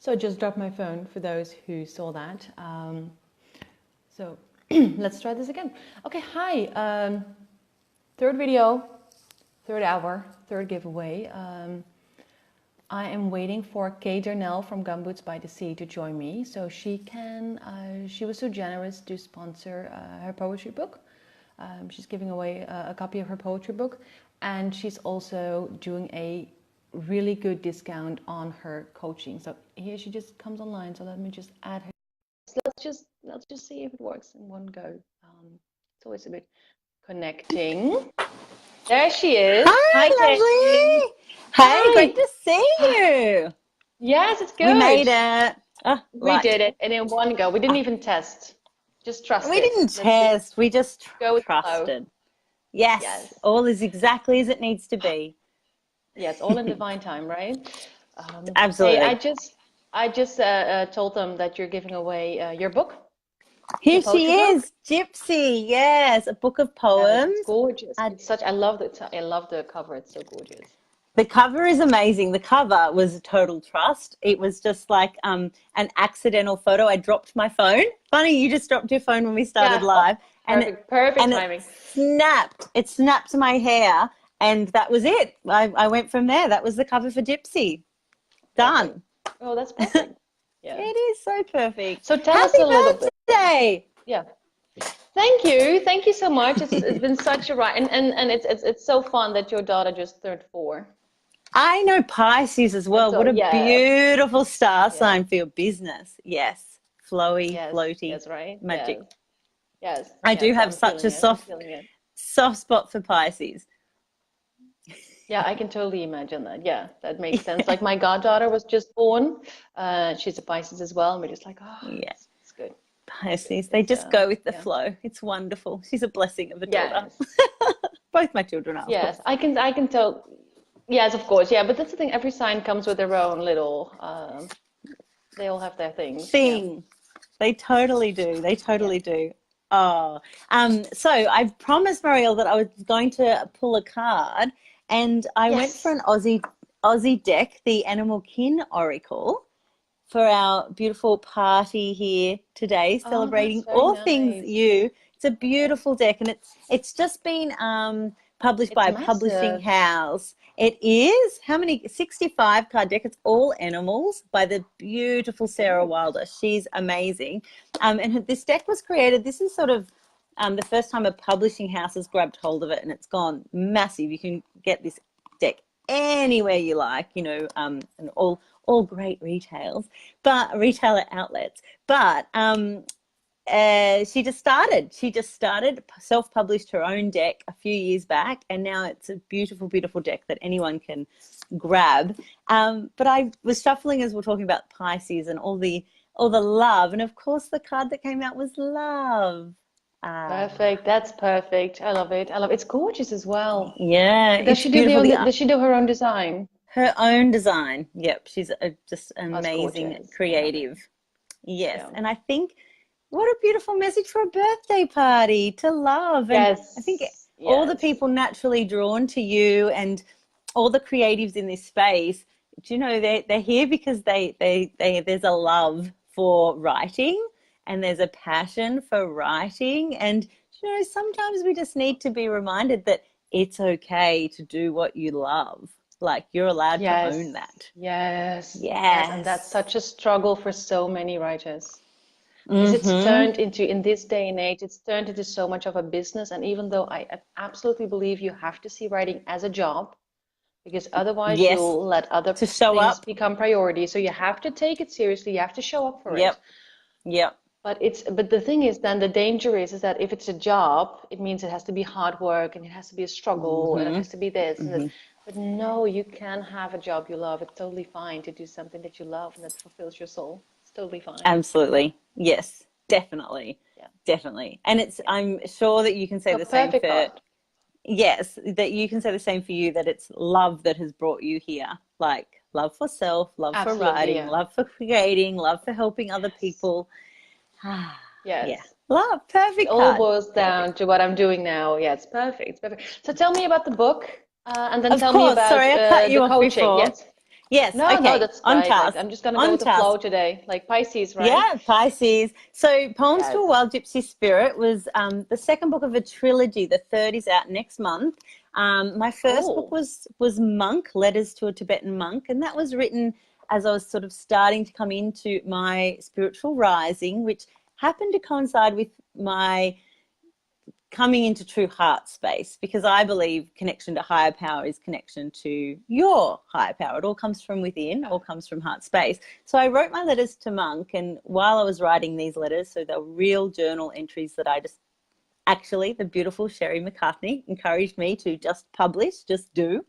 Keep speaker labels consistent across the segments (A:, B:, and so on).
A: So I just dropped my phone for those who saw that. So let's try this again. Okay, hi. Third video, third hour, third giveaway. I am waiting for Kate Darnell from Gumboots by the Sea to join me, so she was so generous to sponsor her poetry book. She's giving away a copy of her poetry book, and she's also doing a really good discount on her coaching. So here she just comes online. So let me just add her. So let's just see if it works in one go. It's always a bit connecting. There she is.
B: Hi,
A: Kate.
B: lovely. Hey,
A: Hi.
B: great to see you.
A: Yes, it's good.
B: We made it.
A: We did it, and in one go. We didn't even test. Just trust
B: We
A: it.
B: didn't test. We just
A: go with the flow.
B: trusted. Yes, all is exactly as it needs to be.
A: Yes, all in divine time, right?
B: Absolutely.
A: Hey, I just told them that you're giving away your book.
B: Here she is, Gypsy. Yes, a book of poems.
A: It's gorgeous. It's such. I love the cover. It's so gorgeous.
B: The cover is amazing. The cover was a total trust. It was just like an accidental photo. I dropped my phone. Funny, you just dropped your phone when we started live.
A: Perfect timing.
B: It snapped my hair, and that was it. I went from there. That was the cover for Gypsy. Done.
A: Perfect. Oh, that's perfect. Yeah.
B: It is so perfect.
A: So tell us a little bit.
B: Today.
A: Yeah. Thank you so much. It's been such a ride, and it's so fun that your daughter just turned 4.
B: I know Pisces as well. What a beautiful star sign for your business. Yes, flowy, floaty.
A: That's right.
B: Magic.
A: Yes.
B: I do have such a soft spot for Pisces.
A: Yeah, I can totally imagine that. Yeah, that makes sense. Like my goddaughter was just born. She's a Pisces as well, and we're just like, oh, yeah, it's good.
B: Pisces, they just go with the flow. It's wonderful. She's a blessing of a daughter. Both my children are.
A: Yes, I can tell. Yes, of course. Yeah, but that's the thing. Every sign comes with their own little. They all have their things.
B: Yeah. They totally do. They totally do. Oh, so I promised Mariëlle that I was going to pull a card, and I went for an Aussie deck, the Animal Kin Oracle, for our beautiful party here today, celebrating all things you. It's a beautiful deck, and it's just been published by a publishing house. It is, how many? 65 card deck. It's all animals by the beautiful Sarah Wilder. She's amazing. And this deck was created, this is sort of the first time a publishing house has grabbed hold of it, and it's gone massive. You can get this deck anywhere you like, you know, and all great retailer outlets. But she just started self-published her own deck a few years back, and now it's a beautiful, beautiful deck that anyone can grab. But I was shuffling as we're talking about Pisces and all the love, and of course the card that came out was love.
A: Perfect. That's perfect. I love it. It's gorgeous as well.
B: Yeah.
A: Does she do her own design?
B: Her own design. Yep. She's just amazing, creative. Yes. Yeah. And I think what a beautiful message for a birthday party, to love. And I think all the people naturally drawn to you and all the creatives in this space, do you know, they're here because there's a love for writing, and there's a passion for writing. And, you know, sometimes we just need to be reminded that it's okay to do what you love. Like, you're allowed to own that.
A: Yes. And that's such a struggle for so many writers. Because it's turned into, in this day and age, it's turned into so much of a business. And even though I absolutely believe you have to see writing as a job, because otherwise you'll let other things become priority. So you have to take it seriously. You have to show up for it.
B: Yep.
A: But the thing is, then the danger is that if it's a job, it means it has to be hard work, and it has to be a struggle, and it has to be this and this. But no, you can have a job you love. It's totally fine to do something that you love and that fulfills your soul. It's totally fine.
B: Absolutely. Yes, definitely. Yeah. Definitely. And I'm sure that you can say the same for yes, that you can say the same for you, that it's love that has brought you here. Like love for self, love for writing, love for creating, love for helping other people. Love, perfect.
A: It all boils down to what I'm doing now. Yeah, it's perfect. It's perfect. So tell me about the book, and then tell me about
B: I cut you
A: the
B: off
A: coaching.
B: Before. Yes,
A: No, no,
B: okay,
A: that's
B: on
A: right. Like
B: task,
A: I'm just gonna go
B: on
A: with the flow
B: task.
A: today, like Pisces, right?
B: Yeah, Pisces. So, Poems to a
A: Yes.
B: Wild Gypsy Spirit was the second book of a trilogy. The third is out next month. My first book
A: Oh,
B: was Monk, Letters to a Tibetan Monk, and that was written as I was sort of starting to come into my spiritual rising, which happened to coincide with my coming into true heart space, because I believe connection to higher power is connection to your higher power. It all comes from within,
A: yeah.
B: all comes from heart space. So I wrote my letters to Monk, and while I was writing these letters, so they're real journal entries that I just actually, the beautiful Sherry McCartney encouraged me to just publish, just do.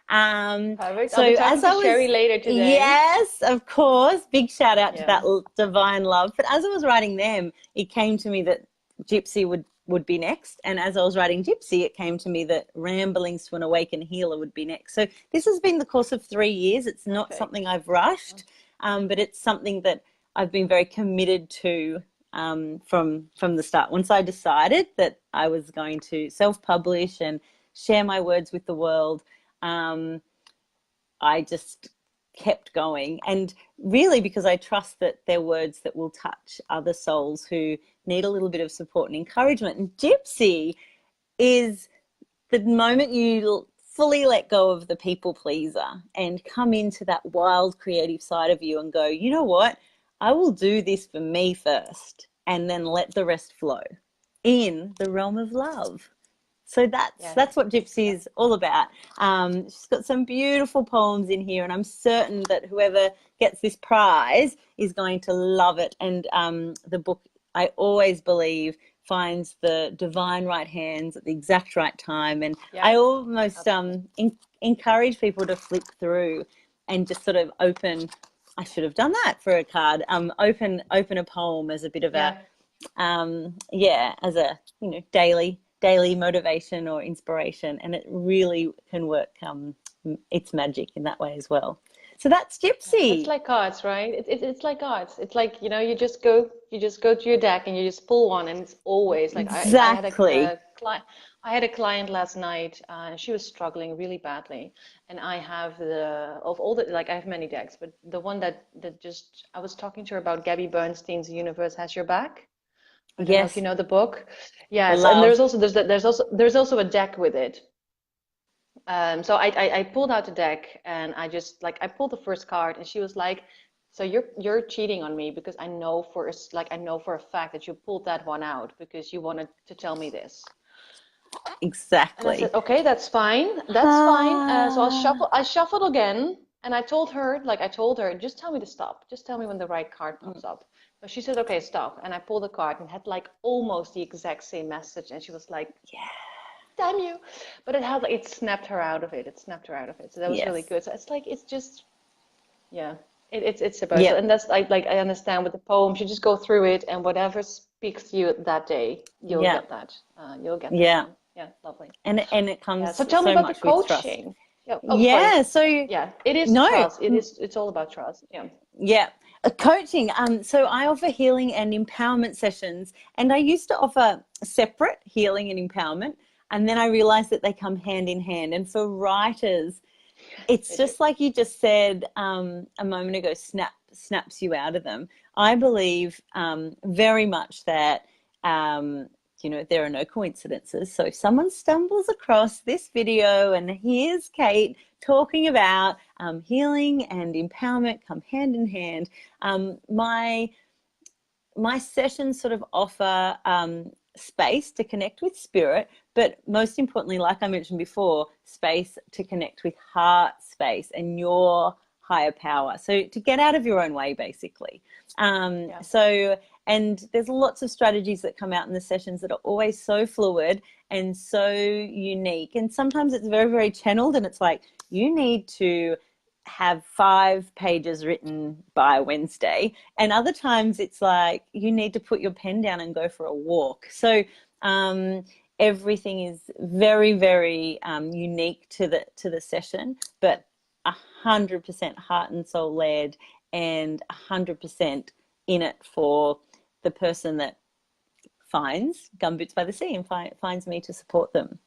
A: Perfect. I'll be
B: So
A: talking
B: as
A: to
B: I
A: Sherry
B: was,
A: later today.
B: yes, of course, big shout out to
A: Yeah.
B: that divine love. But as I was writing them, it came to me that Gypsy would be next. And as I was writing Gypsy, it came to me that Ramblings to an Awakened Healer would be next. So this has been the course of 3 years. It's not
A: Perfect.
B: something I've rushed, but it's something that I've been very committed to from the start. Once I decided that I was going to self-publish and share my words with the world, I just kept going. And really, because I trust that they're words that will touch other souls who need a little bit of support and encouragement. And Gypsy is the moment you fully let go of the people pleaser and come into that wild creative side of you and go, you know what? I will do this for me first and then let the rest flow in the realm of love. So
A: Yes.
B: that's what Gypsy
A: Yeah.
B: is all about. She's got some beautiful poems in here, and I'm certain that whoever gets this prize is going to love it. And the book, I always believe, finds the divine right hands at the exact right time. And
A: Yeah.
B: I almost
A: Absolutely.
B: encourage people to flip through and just sort of open. I should have done that for a card. Open a poem as a bit of a
A: Yeah.
B: as a daily motivation or inspiration, and it really can work. It's magic in that way as well. So that's
A: It's
B: Gypsy.
A: like cards, right? It's like cards. It's like, you just go to your deck and you just pull one, and it's always like I had
B: Exactly.
A: a client. I had a client last night, and she was struggling really badly. And I have of all the, like, I have many decks, but the one that just, I was talking to her about Gabby Bernstein's The Universe Has Your Back. I don't know if you
B: Yes.
A: know the book. Yes, and
B: Love.
A: there's also a deck with it. So I pulled out the deck, and I just, like, I pulled the first card, and she was like, "So you're cheating on me, because I know for a fact that you pulled that one out because you wanted to tell me this." And I said,
B: Exactly.
A: "Okay, that's fine, that's fine." So
B: Ah,
A: I shuffled again, and I told her, "Just tell me to stop. Just tell me when the right card pops up." But she said, "Okay, stop." And I pulled a card and had like almost the exact same message, and she was like,
B: yeah.
A: damn you. But it had, like, it snapped her out of it. It snapped her out of it. So that was really
B: Yes.
A: good. So it's like, it's just, yeah, it's supposed to.
B: Yep.
A: And that's, I understand with the poems, you just go through it, and whatever speaks to you that day, you'll
B: Yeah.
A: get that. You'll get that
B: Yeah.
A: one. Yeah, lovely.
B: And it
A: Yeah.
B: comes
A: So tell me
B: so
A: about the
B: much with trust.
A: coaching. Yeah. Oh, sorry.
B: Yeah. So
A: Yeah, it is
B: no.
A: trust. It's all about trust. Yeah.
B: Yeah. Coaching. So I offer healing and empowerment sessions, and I used to offer separate healing and empowerment, and then I realized that they come hand in hand. And for writers, it's
A: They do.
B: just like you just said a moment ago, snaps you out of them. I believe very much that there are no coincidences. So if someone stumbles across this video and here's Kate talking about healing and empowerment come hand in hand, my sessions sort of offer space to connect with spirit, but most importantly, like I mentioned before, space to connect with heart space and your higher power. So to get out of your own way, basically.
A: Yeah.
B: And there's lots of strategies that come out in the sessions that are always so fluid and so unique. And sometimes it's very, very channeled, and it's like, you need to have 5 pages written by Wednesday. And other times it's like you need to put your pen down and go for a walk. So everything is very, very unique to the session, but 100% heart and soul led, and 100% in it for the person that finds Gumboots by the Sea and finds me to support them.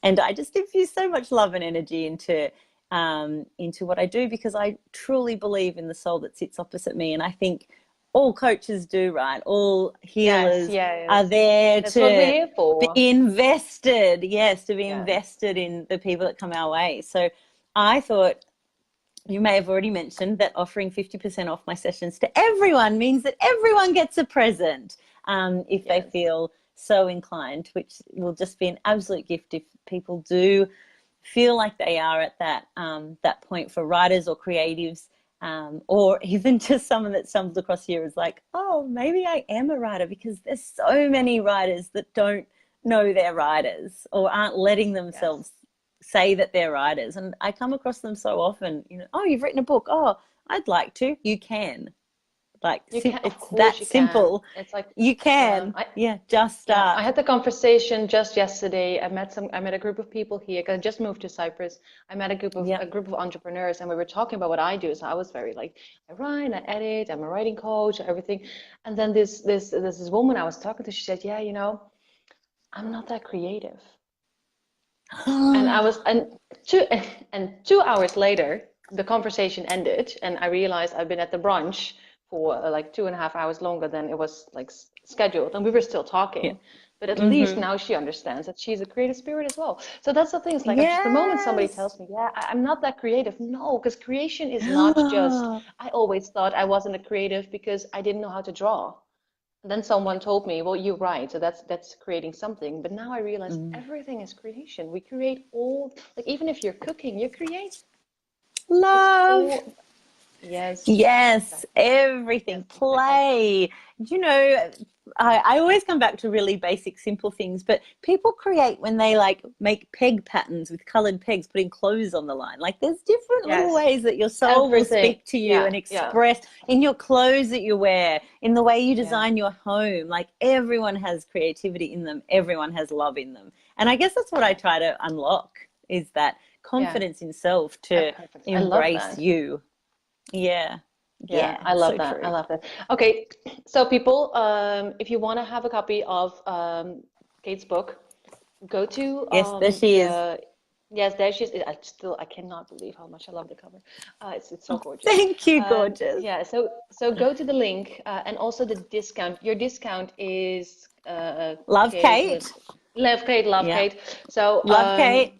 B: And I just infuse so much love and energy into into what I do, because I truly believe in the soul that sits opposite me. And I think all coaches do, right? All healers are there
A: That's
B: to
A: what we're here for.
B: be invested. Yes, to be
A: Yes.
B: invested in the people that come our way. So I thought, you may have already mentioned that offering 50% off my sessions to everyone means that everyone gets a present if they feel so inclined, which will just be an absolute gift if people do feel like they are at that point for writers or creatives, or even just someone that stumbles across here is like, oh, maybe I am a writer, because there's so many writers that don't know they're writers or aren't letting themselves say that they're writers. And I come across them so often, oh, you've written a book. Oh, I'd like to. You can. Like, it's that simple. It's like you can. Just start.
A: I had the conversation just yesterday. I met a group of people here, because I just moved to Cyprus. I met a group of entrepreneurs, and we were talking about what I do. So I was very like, I write, I edit, I'm a writing coach, everything. And then this woman I was talking to, she said, yeah, I'm not that creative. And 2 hours later, the conversation ended, and I realized I've been at the brunch for like 2.5 hours longer than it was like scheduled, and we were still talking. But at least now she understands that she's a creative spirit as well. So that's the thing. It's like the moment somebody tells me, I'm not that creative. No, because creation is not just, I always thought I wasn't a creative because I didn't know how to draw. And then someone told me, well, you're right. So that's creating something. But now I realize everything is creation. We create all, like even if you're cooking, you create.
B: Love.
A: Yes,
B: everything. Play. I always come back to really basic, simple things, but people create when they like make peg patterns with colored pegs, putting clothes on the line. Like there's different little ways that your soul will speak to you and express in your clothes that you wear, in the way you design your home. Like everyone has creativity in them. Everyone has love in them. And I guess that's what I try to unlock, is that confidence in self to embrace you. Yeah,
A: I love that. True. I love that. Okay, so people, if you want to have a copy of Kate's book, go to
B: there she is.
A: Yes, there she is. I cannot believe how much I love the cover. It's so gorgeous.
B: Thank you, gorgeous.
A: So go to the link, and also the discount. Your discount is
B: Love Kate.
A: Love Kate. So
B: Love Kate.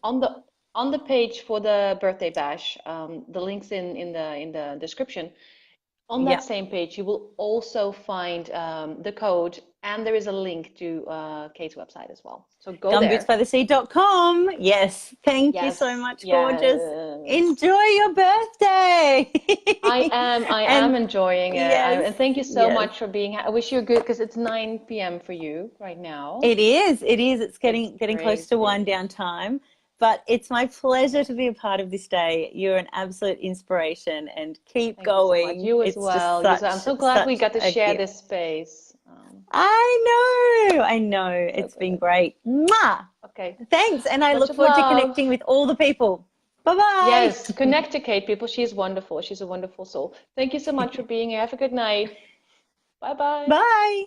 A: On the page for the birthday bash, the link's in the description. On that same page, you will also find the code, and there is a link to Kate's website as well. So go there.
B: Gumbootsbythesea.com. Yes, thank you so much, gorgeous. Enjoy your birthday.
A: I am enjoying it. And thank you so much for being here. I wish you a good, because it's 9 p.m. for you right now.
B: It is. It's getting close to wind down time. But it's my pleasure to be a part of this day. You're an absolute inspiration, and keep going.
A: You as well. I'm so glad we got to share this space.
B: I know. It's been great. Mwah!
A: Okay.
B: Thanks, and I look forward to connecting with all the people. Bye-bye.
A: Yes, connect to Kate, people. She's wonderful. She's a wonderful soul. Thank you so much for being here. Have a good night. Bye-bye.
B: Bye.